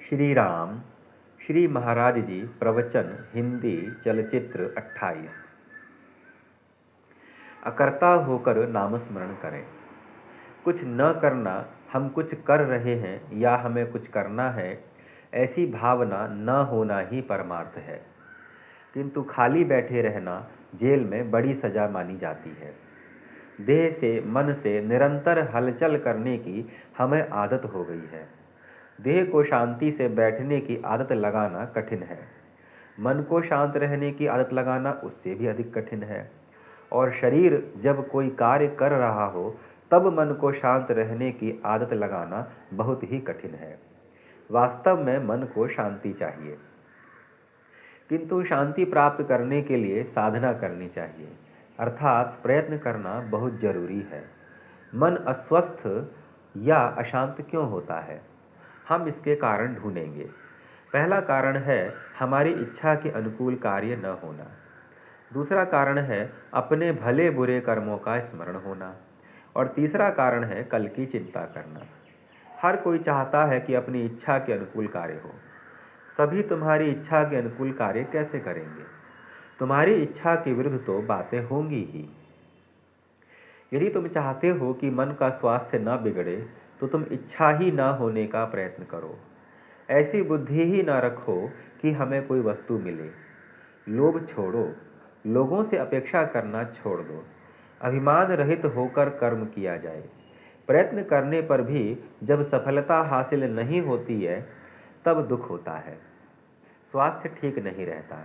श्री राम। श्री महाराज जी प्रवचन हिंदी चलचित्र 28। अकर्ता होकर नामस्मरण करें। कुछ न करना, हम कुछ कर रहे हैं या हमें कुछ करना है, ऐसी भावना न होना ही परमार्थ है। किंतु खाली बैठे रहना जेल में बड़ी सजा मानी जाती है। देह से मन से निरंतर हलचल करने की हमें आदत हो गई है। देह को शांति से बैठने की आदत लगाना कठिन है। मन को शांत रहने की आदत लगाना उससे भी अधिक कठिन है। और शरीर जब कोई कार्य कर रहा हो तब मन को शांत रहने की आदत लगाना बहुत ही कठिन है। वास्तव में मन को शांति चाहिए, किंतु शांति प्राप्त करने के लिए साधना करनी चाहिए, अर्थात प्रयत्न करना बहुत जरूरी है। मन अस्वस्थ या अशांत क्यों होता है? हम इसके कारण ढूंढेंगे। पहला कारण है हमारी इच्छा के अनुकूल कार्य न होना। दूसरा कारण है अपने भले बुरे कर्मों का स्मरण होना। और तीसरा कारण है कल की चिंता करना। हर कोई चाहता है कि अपनी इच्छा के अनुकूल कार्य हो। सभी तुम्हारी इच्छा के अनुकूल कार्य कैसे करेंगे? तुम्हारी इच्छा के विरुद्ध तो बातें होंगी ही। यदि तुम चाहते हो कि मन का स्वास्थ्य न बिगड़े तो तुम इच्छा ही न होने का प्रयत्न करो। ऐसी बुद्धि ही न रखो कि हमें कोई वस्तु मिले। लोभ छोड़ो, लोगों से अपेक्षा करना छोड़ दो। अभिमान रहित होकर कर्म किया जाए। प्रयत्न करने पर भी जब सफलता हासिल नहीं होती है तब दुख होता है, स्वास्थ्य ठीक नहीं रहता।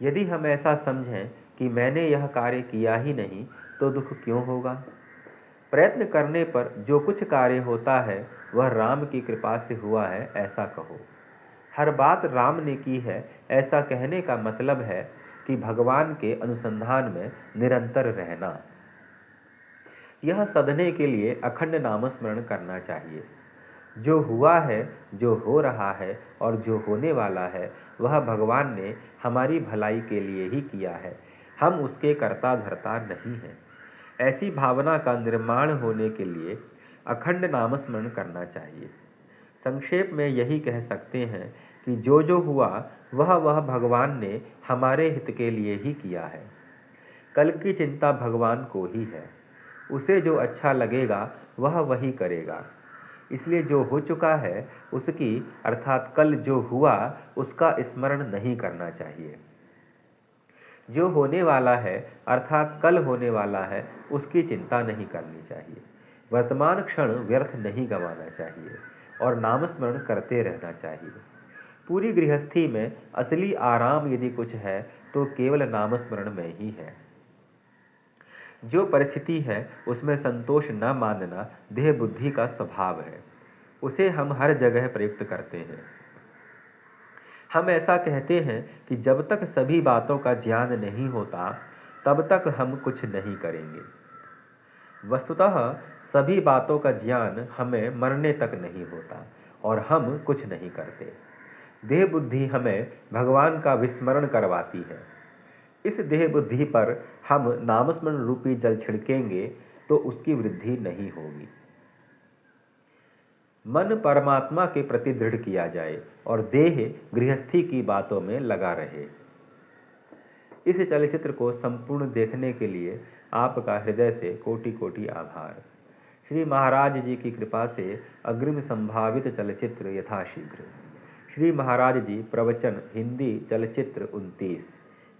यदि हम ऐसा समझें कि मैंने यह कार्य किया ही नहीं तो दुख क्यों होगा? प्रयत्न करने पर जो कुछ कार्य होता है वह राम की कृपा से हुआ है, ऐसा कहो। हर बात राम ने की है, ऐसा कहने का मतलब है कि भगवान के अनुसंधान में निरंतर रहना। यह सधने के लिए अखंड नामस्मरण करना चाहिए। जो हुआ है, जो हो रहा है और जो होने वाला है वह भगवान ने हमारी भलाई के लिए ही किया है। हम उसके कर्ता धर्ता नहीं हैं। ऐसी भावना का निर्माण होने के लिए अखंड नामस्मरण करना चाहिए। संक्षेप में यही कह सकते हैं कि जो हुआ वह भगवान ने हमारे हित के लिए ही किया है। कल की चिंता भगवान को ही है। उसे जो अच्छा लगेगा वह वही करेगा। इसलिए जो हो चुका है उसकी, अर्थात कल जो हुआ उसका स्मरण नहीं करना चाहिए। जो होने वाला है, अर्थात कल होने वाला है, उसकी चिंता नहीं करनी चाहिए। वर्तमान क्षण व्यर्थ नहीं गंवाना चाहिए और नामस्मरण करते रहना चाहिए। पूरी गृहस्थी में असली आराम यदि कुछ है तो केवल नामस्मरण में ही है। जो परिस्थिति है उसमें संतोष न मानना देह बुद्धि का स्वभाव है। उसे हम हर जगह प्रयुक्त करते हैं। हम ऐसा कहते हैं कि जब तक सभी बातों का ज्ञान नहीं होता तब तक हम कुछ नहीं करेंगे। वस्तुतः सभी बातों का ज्ञान हमें मरने तक नहीं होता और हम कुछ नहीं करते। देह बुद्धि हमें भगवान का विस्मरण करवाती है। इस देह बुद्धि पर हम नामस्मरण रूपी जल छिड़केंगे तो उसकी वृद्धि नहीं होगी। मन परमात्मा के प्रति दृढ़ किया जाए और देह गृहस्थी की बातों में लगा रहे। इस चलचित्र को संपूर्ण देखने के लिए आपका हृदय से कोटि कोटि आभार। श्री महाराज जी की कृपा से अग्रिम संभावित चलचित्र यथाशीघ्र। श्री महाराज जी प्रवचन हिंदी चलचित्र 29।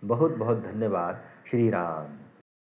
बहुत बहुत धन्यवाद। श्री राम।